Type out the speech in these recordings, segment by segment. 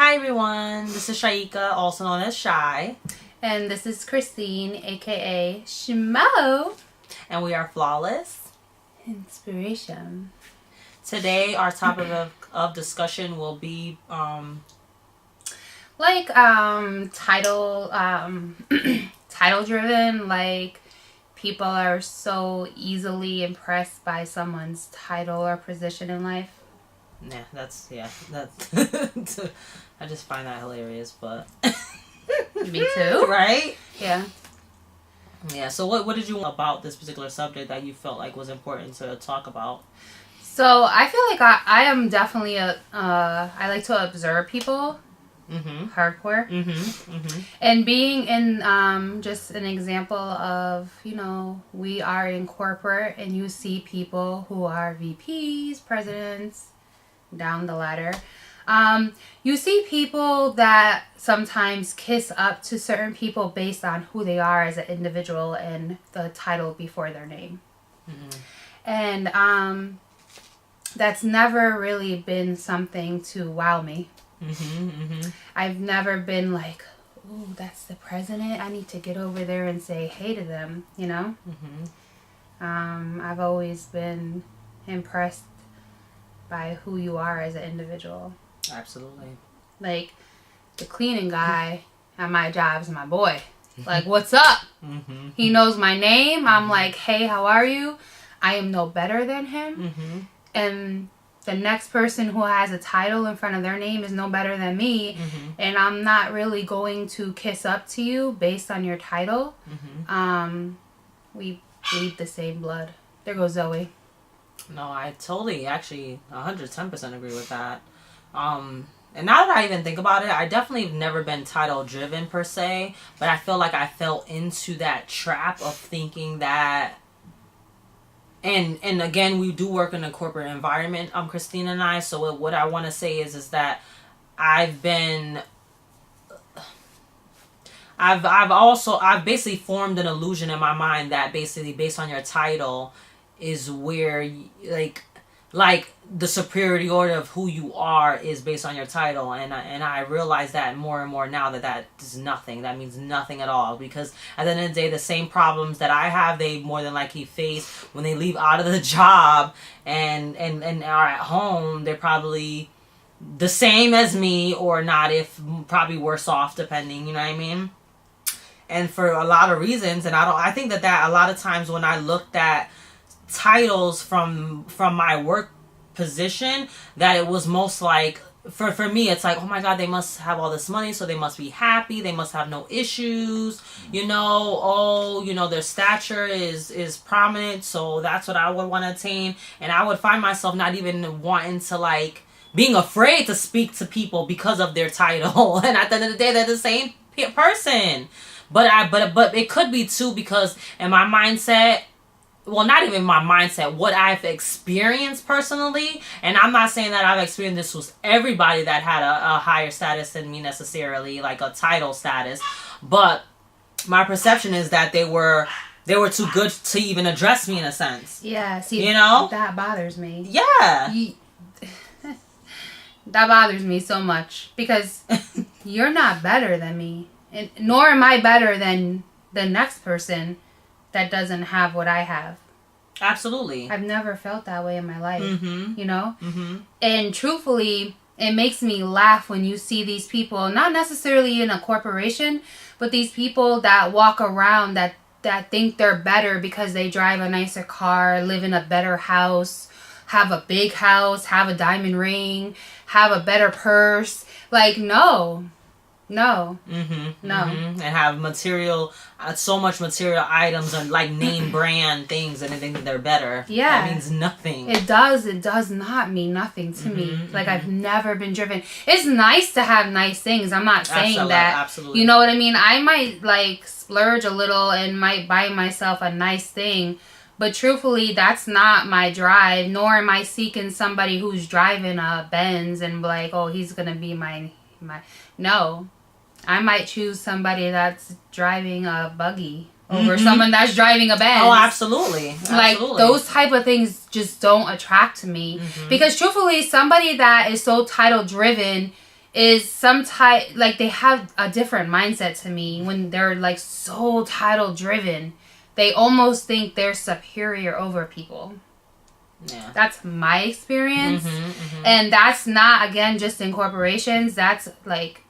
Hi everyone, this is Shaika, also known as Shy. And this is Christine, aka Shmo. And we are Flawless Inspiration. Today our topic of discussion will be title title driven, like people are so easily impressed by someone's title or position in life. that's I just find that hilarious, but Me too. Right? Yeah. Yeah, so what did you about this particular subject that you felt like was important to talk about? So I feel like I am definitely I like to observe people. Hardcore. And being in just an example of, we are in corporate and you see people who are VPs, presidents, down the ladder. You see people that sometimes kiss up to certain people based on who they are as an individual and the title before their name. And that's never really been something to wow me. I've never been like, ooh, that's the president, I need to get over there and say hey to them, I've always been impressed by who you are as an individual. Absolutely. Like, the cleaning guy at my job is my boy. Like, what's up? He knows my name. I'm like, hey, how are you? I am no better than him. And the next person who has a title in front of their name is no better than me. And I'm not really going to kiss up to you based on your title. We bleed the same blood. There goes Zoe. No, I totally, actually, 110% agree with that. And now that I even think about it, I definitely have never been title driven per se, but I feel like I fell into that trap of thinking that, and again, we do work in a corporate environment, Christine and I, so what I want to say is that I've basically formed an illusion in my mind that basically based on your title is where like the superiority order of who you are is based on your title, and I realize that more and more now that is nothing. That means nothing at all, because at the end of the day, the same problems that I have, they more than likely face when they leave out of the job and are at home. They're probably the same as me, or not, if probably worse off, depending. You know what I mean? And for a lot of reasons, and I think that a lot of times when I looked at titles from my work position, that it was most like, for me, it's like, oh my god, they must have all this money, so they must be happy, they must have no issues, their stature is prominent, so that's what I would want to attain. And I would find myself not even wanting to, like, being afraid to speak to people because of their title. And at the end of the day, they're the same person. But it could be too, because in my mindset, well, not even my mindset, what I've experienced personally, and I'm not saying that I've experienced this with everybody that had a higher status than me necessarily, like a title status, but my perception is that they were too good to even address me in a sense. Yeah, see, that bothers me. Yeah. That bothers me so much, because you're not better than me, and nor am I better than the next person that doesn't have what I have. Absolutely. I've never felt that way in my life, And truthfully, it makes me laugh when you see these people, not necessarily in a corporation, but these people that walk around that think they're better because they drive a nicer car, live in a better house, have a big house, have a diamond ring, have a better purse. Like, no. No. And have material, so much material items and like name brand things, and they think that they're better. Yeah. That means nothing. It does not mean nothing to me. Like, I've never been driven. It's nice to have nice things. I'm not saying that. Absolutely. You know what I mean? I might, like, splurge a little and might buy myself a nice thing. But truthfully, that's not my drive. Nor am I seeking somebody who's driving a Benz and be like, oh, he's going to be my... No. I might choose somebody that's driving a buggy over someone that's driving a Benz. Oh, absolutely. Like, those type of things just don't attract me. Because truthfully, somebody that is so title driven is some type, like, they have a different mindset to me when they're, like, so title driven. They almost think they're superior over people. Yeah. That's my experience. And that's not, again, just in corporations. That's, like,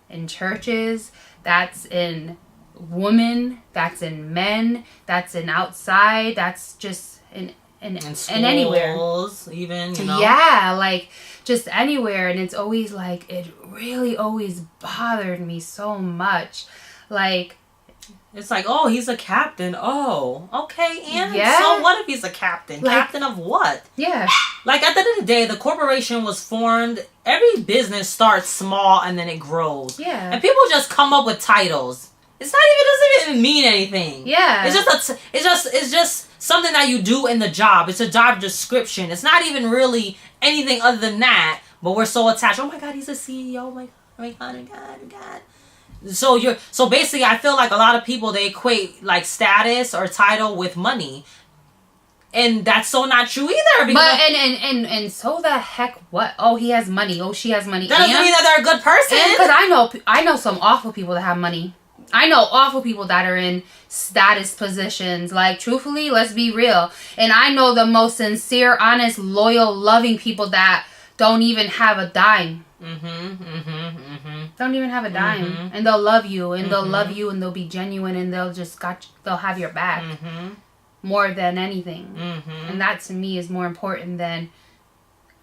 in churches. That's in women. That's in men. That's in outside. That's just in schools, anywhere. Even, you know? Yeah, like, just anywhere. And it's always, like, it really always bothered me so much. Like, it's like, oh, he's a captain. Oh, okay, and yeah. So what if he's a captain? Like, captain of what? Yeah. Like, at the end of the day, the corporation was formed. Every business starts small and then it grows. Yeah. And people just come up with titles. It's not even, it doesn't even mean anything. Yeah. It's just something that you do in the job. It's a job description. It's not even really anything other than that. But we're so attached. Oh my God, he's a CEO. Oh my God. So basically, I feel like a lot of people, they equate like status or title with money. And that's so not true either. But and so the heck what? Oh, he has money. Oh, she has money. That doesn't mean that they're a good person. Because I know some awful people that have money. I know awful people that are in status positions. Like, truthfully, let's be real. And I know the most sincere, honest, loyal, loving people that don't even have a dime. Don't even have a dime. And they'll love you. And they'll love you. And they'll be genuine. And they'll have your back. More than anything. And that, to me, is more important than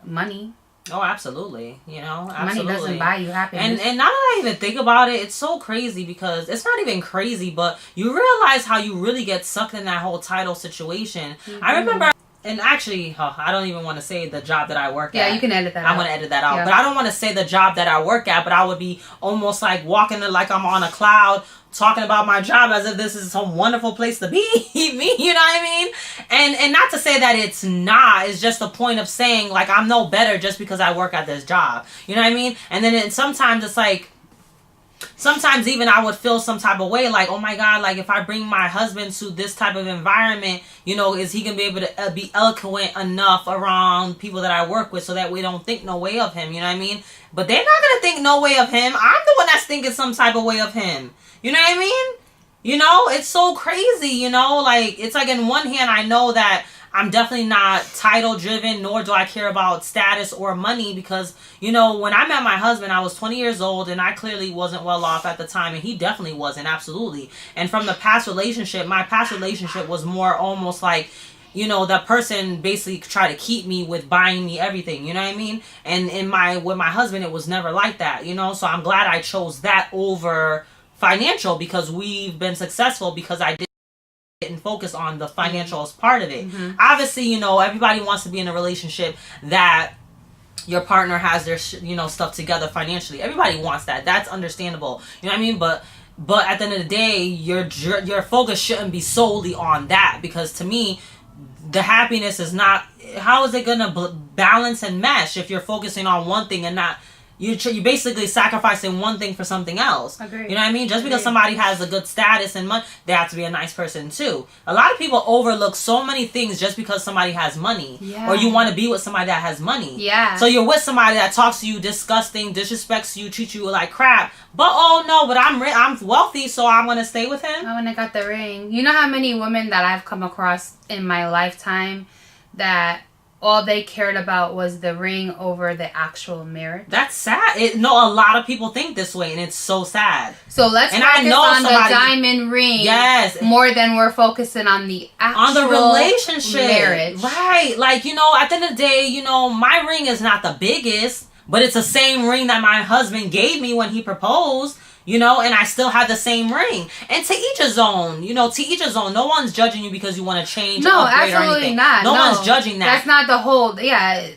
money. Oh, absolutely. You know, absolutely. Money doesn't buy you happiness. And now that I even think about it, it's so crazy because it's not even crazy, but you realize how you really get sucked in that whole title situation. I remember, and actually, I don't even want to say the job that I work at. Yeah, you can edit that out. I'm going to edit that out. Yeah. But I don't want to say the job that I work at, but I would be almost like walking like I'm on a cloud, talking about my job as if this is some wonderful place to be. Me, you know what I mean? And not to say that it's not. It's just the point of saying, like, I'm no better just because I work at this job. You know what I mean? And then sometimes it's like, sometimes even I would feel some type of way, like, oh my God, like if I bring my husband to this type of environment, you know, is he gonna be able to be eloquent enough around people that I work with so that we don't think no way of him, you know what I mean? But they're not gonna think no way of him. I'm the one that's thinking some type of way of him. You know what I mean? You know, it's so crazy, you know, like, it's like in one hand, I know that I'm definitely not title driven, nor do I care about status or money because, you know, when I met my husband, I was 20 years old and I clearly wasn't well off at the time and he definitely wasn't, absolutely. And from the past relationship, my past relationship was more almost like, you know, that person basically tried to keep me with buying me everything, you know what I mean? And with my husband, it was never like that, you know? So I'm glad I chose that over financial because we've been successful because I didn't focus on the financial as part of it. Obviously, you know, everybody wants to be in a relationship that your partner has their stuff together financially. Everybody wants that. That's understandable. You know what I mean? But at the end of the day, your focus shouldn't be solely on that because to me, the happiness is not. How is it gonna balance and mesh if you're focusing on one thing and not? You're basically sacrificing one thing for something else. Agreed. You know what I mean? Just because somebody has a good status and money, they have to be a nice person too. A lot of people overlook so many things just because somebody has money. Yeah. Or you want to be with somebody that has money. Yeah. So you're with somebody that talks to you disgusting, disrespects you, treats you like crap. But I'm wealthy, so I'm going to stay with him. Oh, and I got the ring. You know how many women that I've come across in my lifetime that all they cared about was the ring over the actual marriage? That's sad. A lot of people think this way, and it's so sad. So let's focus on the diamond ring, yes, more than we're focusing on the actual relationship, marriage. Right? Like, you know, at the end of the day, you know, my ring is not the biggest, but it's the same ring that my husband gave me when he proposed. You know, and I still have the same ring. And to each his own. You know, to each his own. No one's judging you because you want to change, upgrade, or anything. Not. No one's judging that. That's not the whole. Yeah,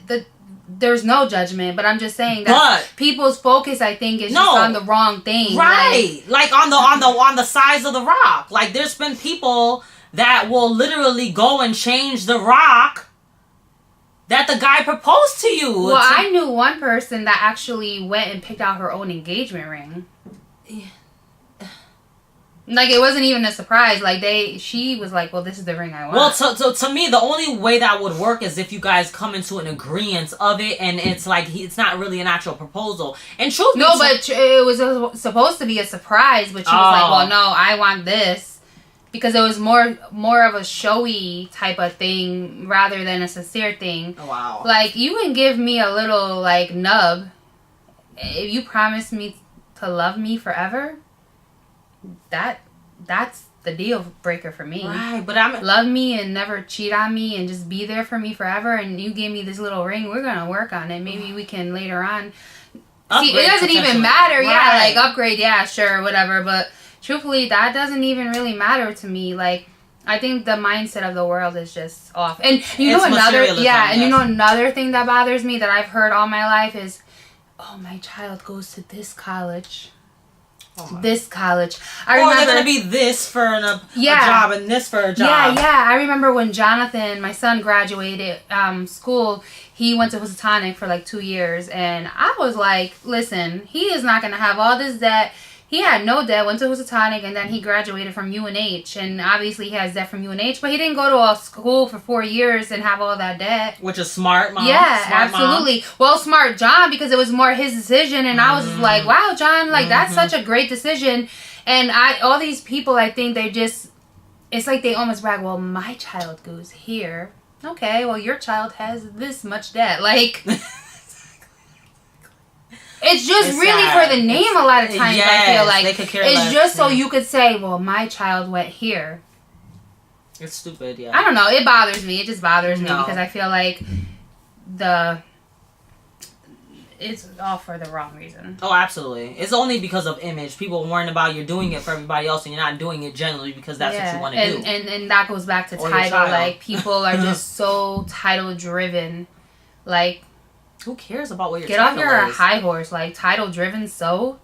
there's no judgment. But I'm just saying that people's focus, I think, is just on the wrong thing. Right. Like on the size of the rock. Like there's been people that will literally go and change the rock that the guy proposed to you. Well, I knew one person that actually went and picked out her own engagement ring. Like, it wasn't even a surprise. Like, she was like, well, this is the ring I want. Well, so to me, the only way that would work is if you guys come into an agreement of it, and it's like, it's not really an actual proposal. And truth no, but it was supposed to be a surprise, but she was like, well, no, I want this. Because it was more of a showy type of thing rather than a sincere thing. Oh, wow. Like, you can give me a little, like, nub. If you promise me to love me forever, that's the deal breaker for me. Right, but love me and never cheat on me and just be there for me forever. And you gave me this little ring. We're gonna work on it. Maybe we can later on. See, it doesn't even matter. Right. Yeah, like upgrade. Yeah, sure, whatever. But truthfully, that doesn't even really matter to me. Like, I think the mindset of the world is just off. And you know another, you know another thing that bothers me that I've heard all my life is, oh, my child goes to this college. This college. I remember they're gonna be this for a job and this for a job. Yeah. I remember when Jonathan, my son, graduated school. He went to Housatonic for like 2 years, and I was like, "Listen, he is not gonna have all this debt." He had no debt, went to Housatonic, and then he graduated from UNH. And obviously he has debt from UNH, but he didn't go to a school for 4 years and have all that debt. Which is smart, Mom. Yeah, smart, absolutely. Mom. Well, smart John, because it was more his decision. And I was just like, wow, John, like, that's such a great decision. And all these people, I think they just, it's like they almost brag, well, my child goes here. Okay, well, your child has this much debt. Like... It's just really sad. For the name a lot of times, yes, I feel like. They could care it's less. Just so you could say, well, my child went here. It's stupid, yeah. I don't know. It bothers me. It just bothers me because I feel like it's all for the wrong reason. Oh, absolutely. It's only because of image. People worrying about you're doing it for everybody else and you're not doing it generally because that's what you want to do. And that goes back to title. Like, people are just so title driven. Like... Who cares about what your Get title off your is? high horse, like, title driven, right.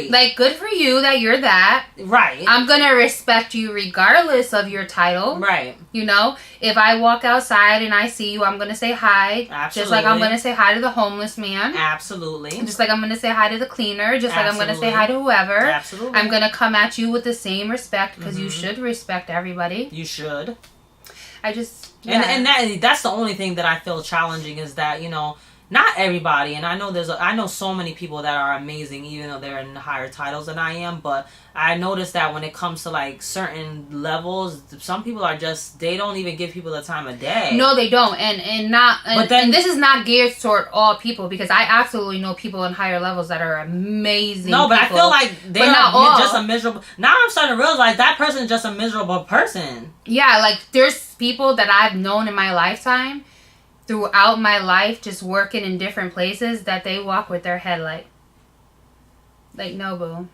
Like, good for you that you're that. Right. I'm gonna respect you regardless of your title. Right. You know, if I walk outside and I see you, I'm gonna say hi. Absolutely. Just like I'm gonna say hi to the homeless man. Absolutely. Just like I'm gonna say hi to the cleaner. Just like I'm gonna say hi to whoever. Absolutely. I'm gonna come at you with the same respect because you should respect everybody. You should. I just... Yeah. And that's the only thing that I feel challenging is that, you know, not everybody, and I know so many people that are amazing even though they're in higher titles than I am, but I noticed that when it comes to like certain levels, some people are just, they don't even give people the time of day. No, they don't. And this is not geared toward all people because I absolutely know people in higher levels that are amazing. No, but people, I feel like they're not just a miserable. Now I'm starting to realize that person is just a miserable person. Yeah, like there's people that I've known in my lifetime throughout my life just working in different places that they walk with their head like no, boo.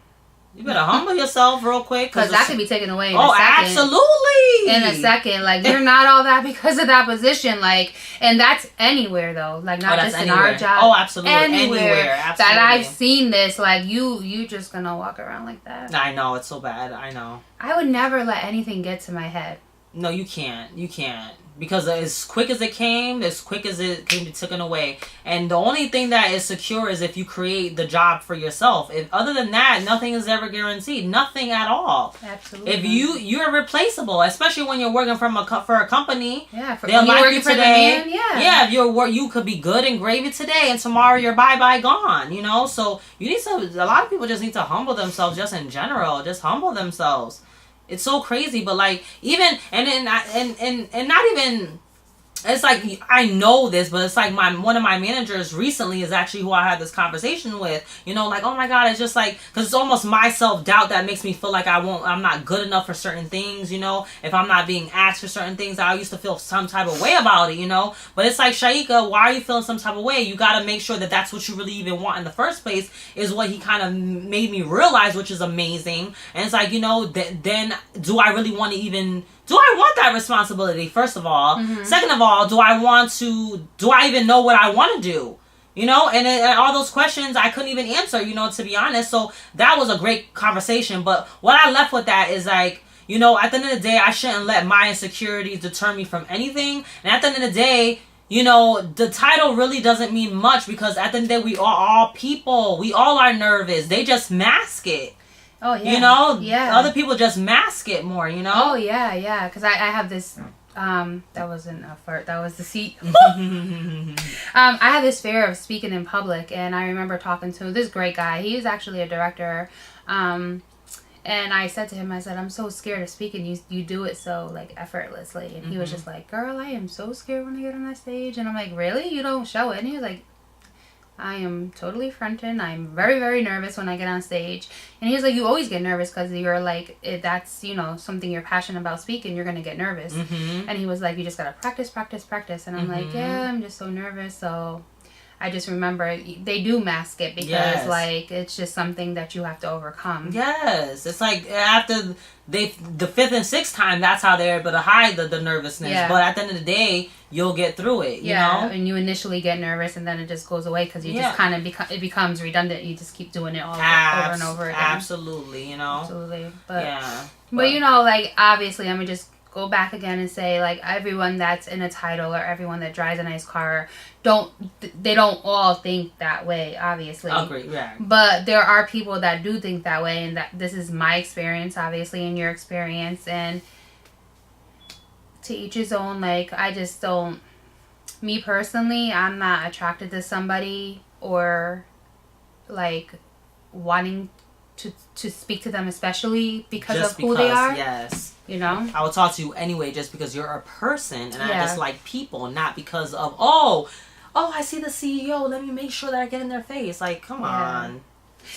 You better humble yourself real quick. Because that could be taken away in a second. Absolutely. In a second. Like, you're not all that because of that position. Like, and that's anywhere, though. Like, not just anywhere. In our job. Oh, absolutely. Anywhere. Absolutely. That I've seen this. Like, you just gonna walk around like that. I know. It's so bad. I know. I would never let anything get to my head. No, you can't. You can't. Because as quick as it came, as quick as it can be taken away. And the only thing that is secure is if you create the job for yourself. If other than that, nothing is ever guaranteed. Nothing at all. Absolutely. If you're replaceable, especially when you're working for a company. Yeah, they'll like you today. Yeah, if you could be good and gravy today, and tomorrow you're bye gone. You know, so you need to. A lot of people just need to humble themselves, just in general. Just humble themselves. It's so crazy, but like even and not even. It's like I know this, but it's like one of my managers recently is actually who I had this conversation with. You know, like, oh my God, it's just like, because it's almost my self-doubt that makes me feel like I'm not good enough for certain things. You know, if I'm not being asked for certain things, I used to feel some type of way about it. You know, but it's like, Shaika, why are you feeling some type of way? You got to make sure that that's what you really even want in the first place. Is what he kind of made me realize, which is amazing. And it's like, you know, then do I really want to even? Do I want that responsibility, first of all? Mm-hmm. Second of all, do I even know what I want to do? You know, and all those questions I couldn't even answer, you know, to be honest. So that was a great conversation. But what I left with that is like, you know, at the end of the day, I shouldn't let my insecurities deter me from anything. And at the end of the day, you know, the title really doesn't mean much because at the end of the day, we are all people. We all are nervous. They just mask it. Oh yeah. You know, yeah. Other people just mask it more. You know. Oh yeah, yeah. Because I have this. That wasn't a fart. That was the seat. I had this fear of speaking in public, and I remember talking to this great guy. He was actually a director. And I said to him, I said, I'm so scared of speaking. You do it so, like, effortlessly. And he was just like, girl, I am so scared when I get on that stage. And I'm like, really? You don't show it? And he was like, I am totally fronting. I'm very, very nervous when I get on stage. And he was like, you always get nervous because you're like, that's, you know, something you're passionate about speaking. You're going to get nervous. And he was like, you just got to practice, practice, practice. And I'm like, yeah, I'm just so nervous. So I just remember they do mask it because like it's just something that you have to overcome. Yes, it's like after the fifth and sixth time, that's how they're able to hide the nervousness. Yeah. But at the end of the day, you'll get through it. You know? And you initially get nervous, and then it just goes away because you just kind of it becomes redundant. You just keep doing it over and over again. Absolutely, you know. Absolutely, but you know, like obviously, I'm gonna just go back again and say, like, everyone that's in a title or everyone that drives a nice car they don't all think that way, obviously. Agree, yeah. But there are people that do think that way, and that this is my experience, obviously, and your experience, and to each his own. Like, I just don't, me personally, I'm not attracted to somebody or like wanting to speak to them, especially because of who they are. Yes. You know? I will talk to you anyway just because you're a person, and I just like people, not because of, oh, I see the CEO, let me make sure that I get in their face. Like, come on.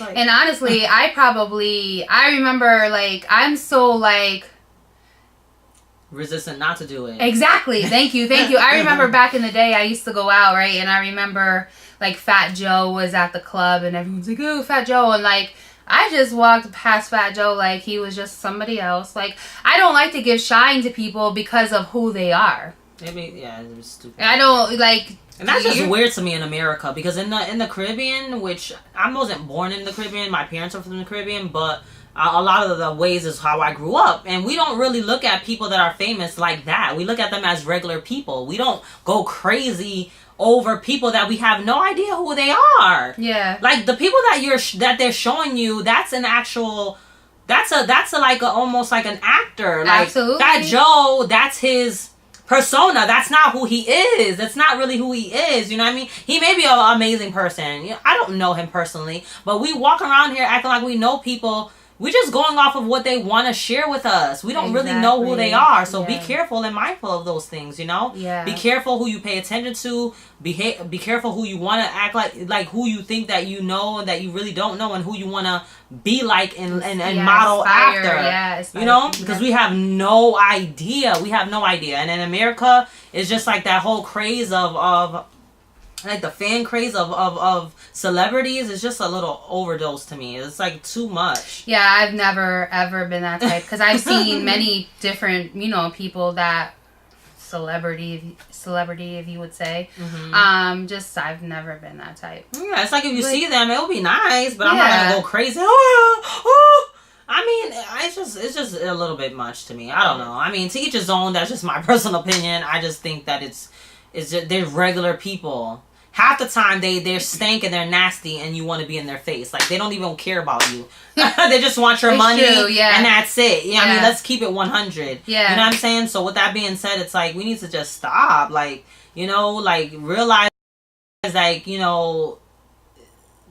Like, and honestly, I remember, like, I'm so, like, resistant not to do it. Exactly. Thank you. I remember back in the day, I used to go out, right? And I remember, like, Fat Joe was at the club, and everyone's like, oh, Fat Joe. And, like, I just walked past Fat Joe like he was just somebody else. Like, I don't like to give shine to people because of who they are. It was stupid. I don't, like... And that's just weird to me in America, because in the Caribbean, which I wasn't born in the Caribbean, my parents are from the Caribbean, but a lot of the ways is how I grew up, and we don't really look at people that are famous like that. We look at them as regular people. We don't go crazy over people that we have no idea who they are. Yeah. Like, the people that they're showing you, that's an actual... That's almost like an actor. Like, absolutely. Fat Joe, that's his persona. That's not who he is. That's not really who he is. You know what I mean? He may be an amazing person. You know, I don't know him personally, but we walk around here acting like we know people. We're just going off of what they want to share with us. We don't really know who they are. So be careful and mindful of those things, you know? Yeah. Be careful who you pay attention to. Be careful who you want to act like who you think that you know and that you really don't know, and who you want to be like and model after. Yeah, you know? Because we have no idea. We have no idea. And in America, it's just like that whole craze of like the fan craze of celebrities is just a little overdose to me. It's like too much. Yeah, I've never ever been that type, because I've seen many different, you know, people that celebrity if you would say. Just I've never been that type. Yeah, it's like if you see them, it'll be nice, but I'm not gonna go crazy. I mean, it's just a little bit much to me. I don't know. I mean, to each his own. That's just my personal opinion. I just think that it's just, they're regular people. Half the time they stank and they're nasty, and you want to be in their face. Like, they don't even care about you. They just want your money, and that's it. I mean, let's keep it 100. Yeah. You know what I'm saying? So with that being said, it's like we need to just stop. Like, you know, like realize, like, you know,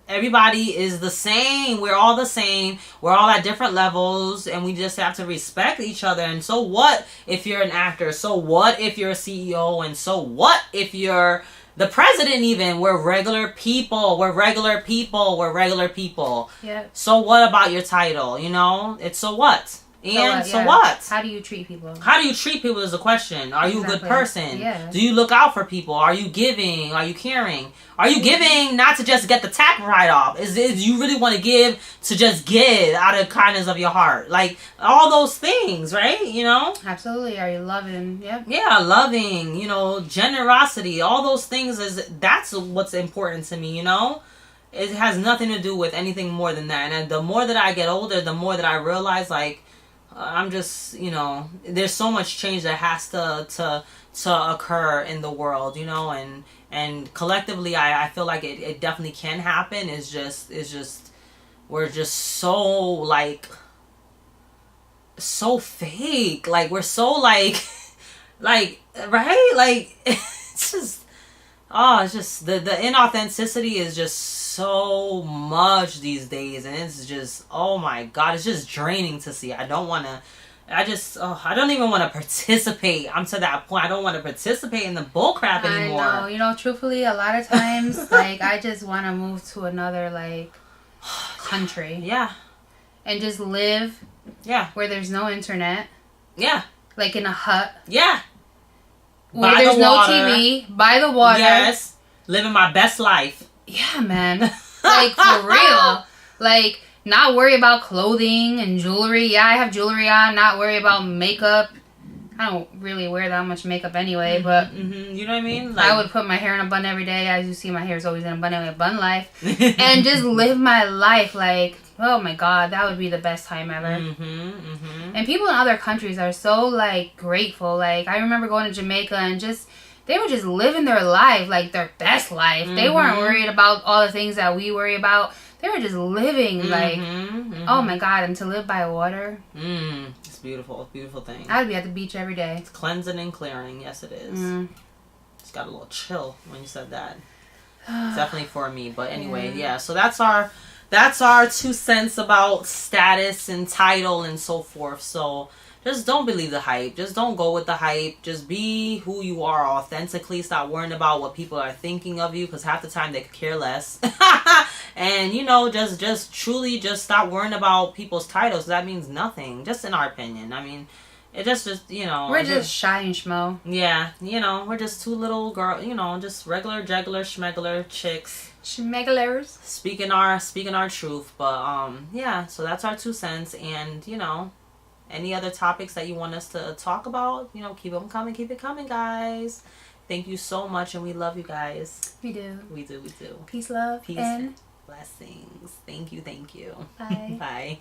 everybody is the same. We're all the same. We're all at different levels, and we just have to respect each other. And so what if you're an actor? So what if you're a CEO? And so what if you're the president? Even we're regular people. We're regular people. Yeah. So what about your title? You know, it's so what? And so what? How do you treat people? How do you treat people is a question. Are you a good person? Yeah. Do you look out for people? Are you giving? Are you caring? Are you giving not to just get the tap right off? Is you really want to give to just give out of kindness of your heart? Like, all those things, right? You know? Absolutely. Are you loving? Yeah. Yeah, loving, you know, generosity. All those things, that's what's important to me, you know? It has nothing to do with anything more than that. And the more that I get older, the more that I realize, like, I'm just, you know, there's so much change that has to occur in the world, you know, and collectively I feel like it definitely can happen. It's just we're just so like so fake. Like we're so like like right? Like it's just it's just the inauthenticity is just so much these days, and it's just, oh my god, it's just draining to see. I don't even want to participate. I'm to that point. I don't want to participate in the bullcrap anymore. I know. You know, truthfully, a lot of times, like, I just want to move to another, like, country. Yeah. And just live. Yeah. Where there's no internet. Yeah. Like in a hut. Yeah. Where there's no TV. By the water. Yes. Living my best life. Yeah, man. Like, for real. Like, not worry about clothing and jewelry. Yeah, I have jewelry on. Not worry about makeup. I don't really wear that much makeup anyway, but... Mm-hmm. You know what I mean? Like, I would put my hair in a bun every day. As you see, my hair is always in a bun anyway. Bun life. And just live my life. Like, oh my god, that would be the best time ever. Mm-hmm. Mm-hmm. And people in other countries are so, like, grateful. Like, I remember going to Jamaica and just... They were just living their life, like their best life. Mm-hmm. They weren't worried about all the things that we worry about. They were just living, like, oh my god, and to live by water. It's beautiful. It's a beautiful thing. I'd be at the beach every day. It's cleansing and clearing. Yes, it is. It's got a little chill when you said that. Definitely for me. But anyway, yeah. So that's our 2 cents about status and title and so forth. So just don't believe the hype. Just don't go with the hype. Just be who you are authentically. Stop worrying about what people are thinking of you, because half the time they could care less. And, you know, just truly just stop worrying about people's titles. That means nothing. Just in our opinion. I mean, it just you know. We're just shy and schmo. Yeah, you know, we're just 2 little girl, you know, just regular juggler, schmeggler chicks. Schmegglers. Speaking our truth. But, yeah, so that's our 2 cents. And, you know, any other topics that you want us to talk about, you know, keep them coming. Keep it coming, guys. Thank you so much, and we love you guys. We do. We do. Peace, love, peace, and blessings. Thank you. Bye. Bye.